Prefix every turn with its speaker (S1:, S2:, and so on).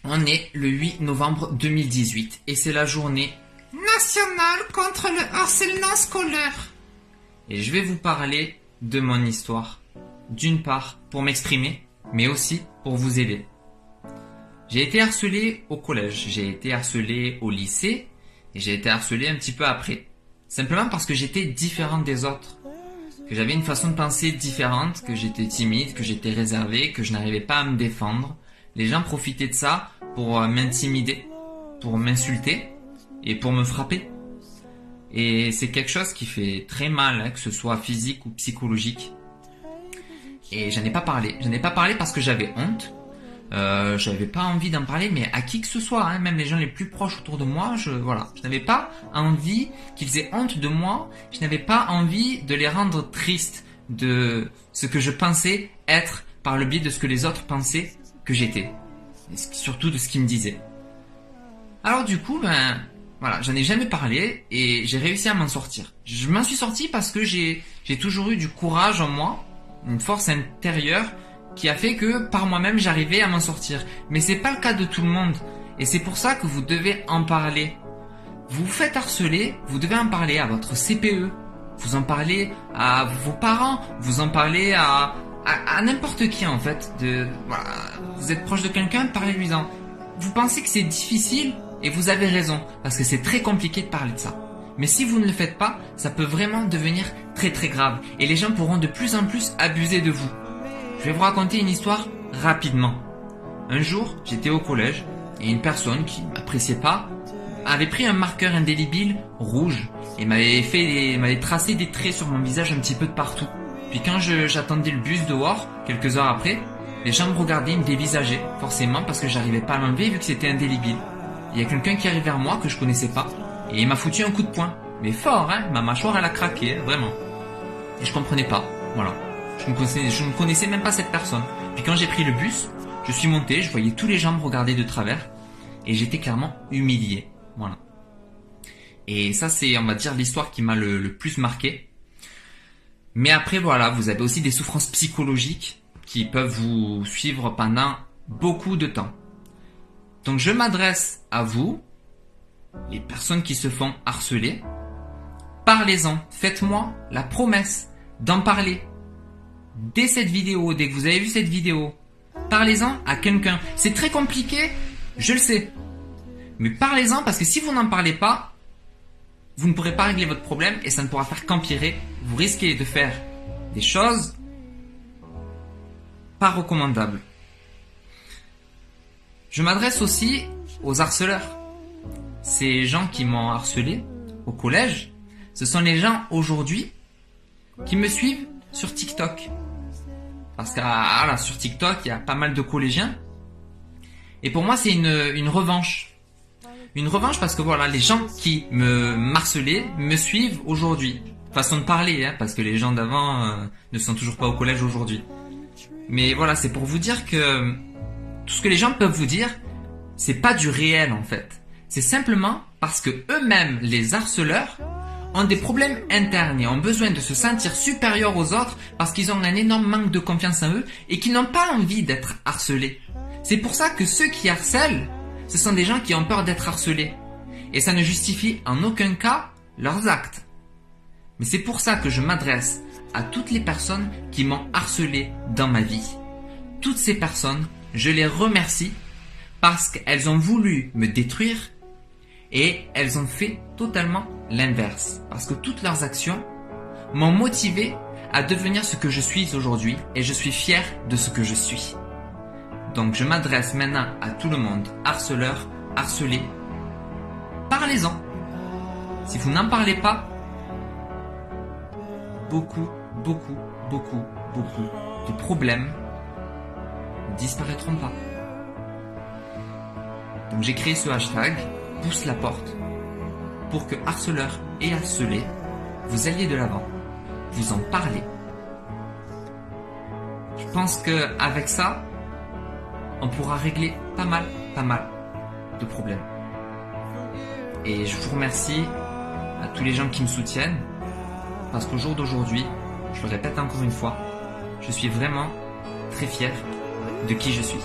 S1: On est le 8 novembre 2018 et c'est la journée nationale contre le harcèlement scolaire. Et je vais vous parler de mon histoire. D'une part pour m'exprimer, mais aussi pour vous aider. J'ai été harcelé au collège, j'ai été harcelé au lycée et j'ai été harcelé un petit peu après. Simplement parce que j'étais différente des autres. Que j'avais une façon de penser différente, que j'étais timide, que j'étais réservé, que je n'arrivais pas à me défendre. Les gens profitaient de ça pour m'intimider, pour m'insulter et pour me frapper. Et c'est quelque chose qui fait très mal, que ce soit physique ou psychologique. Et j'en ai pas parlé. J'en ai pas parlé parce que j'avais honte. J'avais pas envie d'en parler, mais à qui que ce soit, même les gens les plus proches autour de moi, je n'avais pas envie qu'ils aient honte de moi. Je n'avais pas envie de les rendre tristes de ce que je pensais être par le biais de ce que les autres pensaient que j'étais, et surtout de ce qu'ils me disaient. Alors du coup, j'en ai jamais parlé et j'ai réussi à m'en sortir. Je m'en suis sorti parce que j'ai toujours eu du courage en moi, une force intérieure qui a fait que par moi-même j'arrivais à m'en sortir. Mais c'est pas le cas de tout le monde et c'est pour ça que vous devez en parler. Vous vous faites harceler, vous devez en parler à votre CPE, vous en parlez à vos parents, vous en parlez à n'importe qui en fait. Vous êtes proche de quelqu'un, parlez-lui-en. Vous pensez que c'est difficile et vous avez raison parce que c'est très compliqué de parler de ça. Mais si vous ne le faites pas, ça peut vraiment devenir très très grave et les gens pourront de plus en plus abuser de vous. Je vais vous raconter une histoire rapidement. Un jour, j'étais au collège et une personne qui ne m'appréciait pas avait pris un marqueur indélébile rouge et m'avait tracé des traits sur mon visage un petit peu de partout. Puis quand j'attendais le bus dehors, quelques heures après, les gens me regardaient, me dévisageaient, forcément parce que j'arrivais pas à l'enlever vu que c'était indélébile. Il y a quelqu'un qui arrive vers moi que je connaissais pas et il m'a foutu un coup de poing. Mais fort, ma mâchoire elle a craqué, vraiment. Et je comprenais pas, voilà. Je ne connaissais même pas cette personne. Puis quand j'ai pris le bus, je suis monté, je voyais tous les gens me regarder de travers et j'étais clairement humilié, voilà. Et ça c'est, on va dire, l'histoire qui m'a le plus marqué. Mais après voilà, vous avez aussi des souffrances psychologiques qui peuvent vous suivre pendant beaucoup de temps. Donc je m'adresse à vous, les personnes qui se font harceler. Parlez-en, faites-moi la promesse d'en parler. Dès cette vidéo, dès que vous avez vu cette vidéo, parlez-en à quelqu'un. C'est très compliqué, je le sais. Mais parlez-en parce que si vous n'en parlez pas, vous ne pourrez pas régler votre problème et ça ne pourra faire qu'empirer. Vous risquez de faire des choses pas recommandables. Je m'adresse aussi aux harceleurs. Ces gens qui m'ont harcelé au collège, ce sont les gens aujourd'hui qui me suivent sur TikTok. Parce que sur TikTok, il y a pas mal de collégiens. Et pour moi, c'est une revanche. Une revanche parce que les gens qui me harcelaient me suivent aujourd'hui. Façon de parler, parce que les gens d'avant ne sont toujours pas au collège aujourd'hui. Mais voilà, c'est pour vous dire que tout ce que les gens peuvent vous dire, c'est pas du réel en fait. C'est simplement parce que eux-mêmes, les harceleurs, ont des problèmes internes et ont besoin de se sentir supérieurs aux autres parce qu'ils ont un énorme manque de confiance en eux et qui n'ont pas envie d'être harcelés. C'est pour ça que ceux qui harcèlent, ce sont des gens qui ont peur d'être harcelés. Et ça ne justifie en aucun cas leurs actes. Mais c'est pour ça que je m'adresse à toutes les personnes qui m'ont harcelé dans ma vie. Toutes ces personnes, je les remercie parce qu'elles ont voulu me détruire et elles ont fait totalement l'inverse. Parce que toutes leurs actions m'ont motivé à devenir ce que je suis aujourd'hui et je suis fier de ce que je suis. Donc je m'adresse maintenant à tout le monde, harceleur, harcelé. Parlez-en. Si vous n'en parlez pas, beaucoup de problèmes ne disparaîtront pas. Donc j'ai créé ce hashtag pousse la porte pour que harceleurs et harcelés, vous alliez de l'avant, vous en parlez. Je pense qu'avec ça, on pourra régler pas mal de problèmes. Et je vous remercie à tous les gens qui me soutiennent, parce qu'au jour d'aujourd'hui, je le répète encore une fois, je suis vraiment très fier de qui je suis.